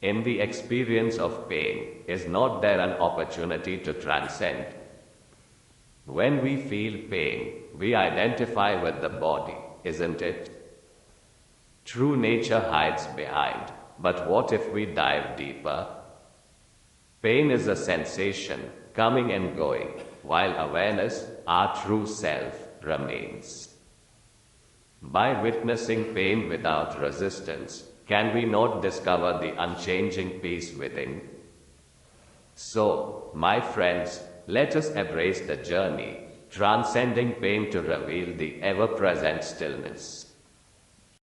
In the experience of pain, is not there an opportunity to transcend? When we feel pain, we identify with the body, isn't it? True nature hides behind, but what if we dive deeper? Pain is a sensation, coming and going, while awareness, our true self, remains. By witnessing pain without resistance, can we not discover the unchanging peace within? So, my friends, let us embrace the journey, transcending pain to reveal the ever-present stillness.